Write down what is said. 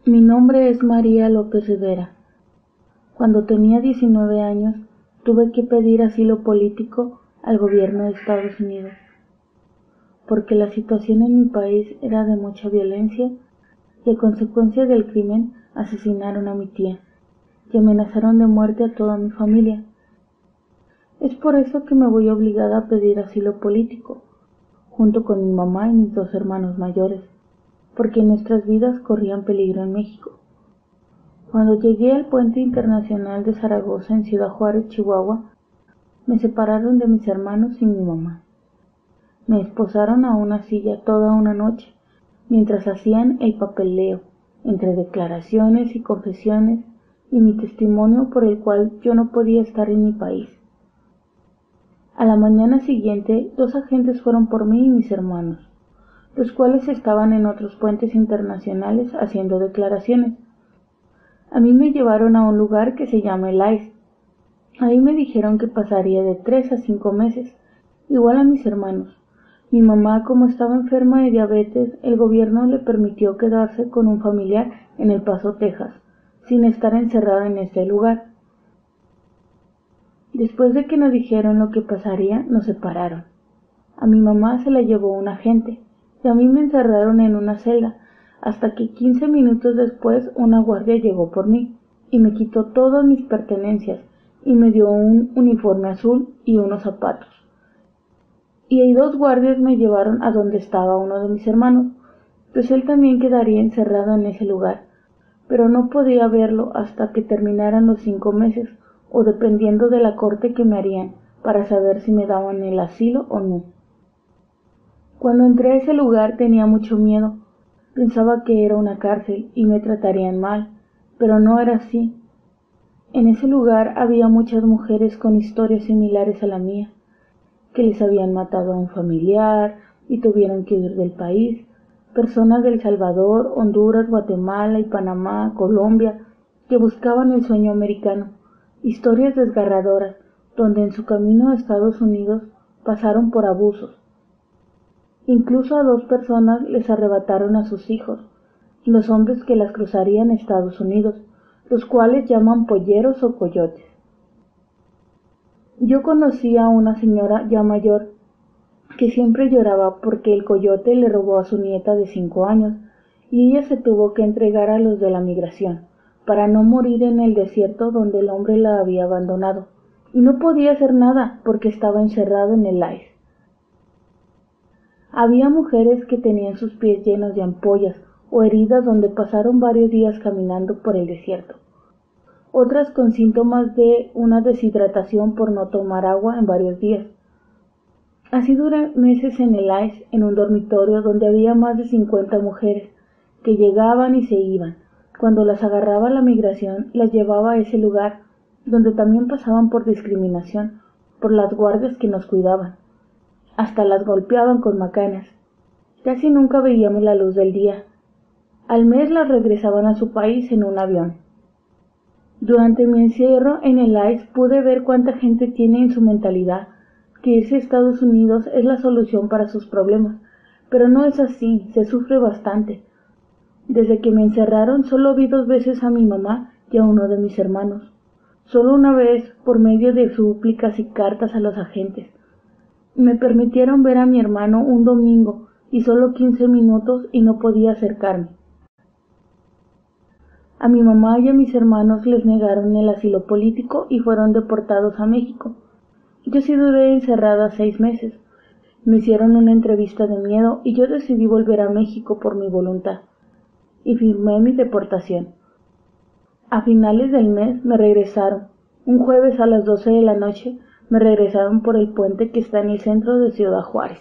Mi nombre es María López Rivera. Cuando tenía 19 años, tuve que pedir asilo político al gobierno de Estados Unidos, porque la situación en mi país era de mucha violencia y a consecuencia del crimen asesinaron a mi tía y amenazaron de muerte a toda mi familia. Es por eso que me voy obligada a pedir asilo político, junto con mi mamá y mis 2 hermanos mayores, porque nuestras vidas corrían peligro en México. Cuando llegué al puente internacional de Zaragoza en Ciudad Juárez, Chihuahua, me separaron de mis hermanos y mi mamá. Me esposaron a una silla toda una noche, mientras hacían el papeleo, entre declaraciones y confesiones, y mi testimonio por el cual yo no podía estar en mi país. A la mañana siguiente, 2 agentes fueron por mí y mis hermanos, los cuales estaban en otros puentes internacionales haciendo declaraciones. A mí me llevaron a un lugar que se llama el ICE. Ahí me dijeron que pasaría de 3 a 5 meses, igual a mis hermanos. Mi mamá, como estaba enferma de diabetes, el gobierno le permitió quedarse con un familiar en El Paso, Texas, sin estar encerrada en ese lugar. Después de que nos dijeron lo que pasaría, nos separaron. A mi mamá se la llevó un agente, y a mí me encerraron en una celda, hasta que 15 minutos después una guardia llegó por mí, y me quitó todas mis pertenencias, y me dio un uniforme azul y unos zapatos. Y ahí 2 guardias me llevaron a donde estaba uno de mis hermanos, pues él también quedaría encerrado en ese lugar, pero no podía verlo hasta que terminaran los 5 meses, o dependiendo de la corte que me harían, para saber si me daban el asilo o no. Cuando entré a ese lugar tenía mucho miedo. Pensaba que era una cárcel y me tratarían mal, pero no era así. En ese lugar había muchas mujeres con historias similares a la mía, que les habían matado a un familiar y tuvieron que huir del país, personas de El Salvador, Honduras, Guatemala y Panamá, Colombia, que buscaban el sueño americano, historias desgarradoras, donde en su camino a Estados Unidos pasaron por abusos. Incluso a 2 personas les arrebataron a sus hijos, los hombres que las cruzarían a Estados Unidos, los cuales llaman polleros o coyotes. Yo conocí a una señora ya mayor que siempre lloraba porque el coyote le robó a su nieta de 5 años y ella se tuvo que entregar a los de la migración para no morir en el desierto donde el hombre la había abandonado, y no podía hacer nada porque estaba encerrado en el ICE. Había mujeres que tenían sus pies llenos de ampollas o heridas donde pasaron varios días caminando por el desierto. Otras con síntomas de una deshidratación por no tomar agua en varios días. Así duré meses en el ICE, en un dormitorio donde había más de 50 mujeres, que llegaban y se iban. Cuando las agarraba la migración, las llevaba a ese lugar, donde también pasaban por discriminación, por las guardias que nos cuidaban. Hasta las golpeaban con macanas. Casi nunca veíamos la luz del día. Al mes las regresaban a su país en un avión. Durante mi encierro en el ICE pude ver cuánta gente tiene en su mentalidad que irse a Estados Unidos es la solución para sus problemas, pero no es así, se sufre bastante. Desde que me encerraron solo vi 2 veces a mi mamá y a uno de mis hermanos, solo una vez por medio de súplicas y cartas a los agentes. Me permitieron ver a mi hermano un domingo y solo 15 minutos y no podía acercarme. A mi mamá y a mis hermanos les negaron el asilo político y fueron deportados a México. Yo sí duré encerrada 6 meses. Me hicieron una entrevista de miedo y yo decidí volver a México por mi voluntad, y firmé mi deportación. A finales del mes me regresaron. Un jueves a las 12 de la noche me regresaron por el puente que está en el centro de Ciudad Juárez.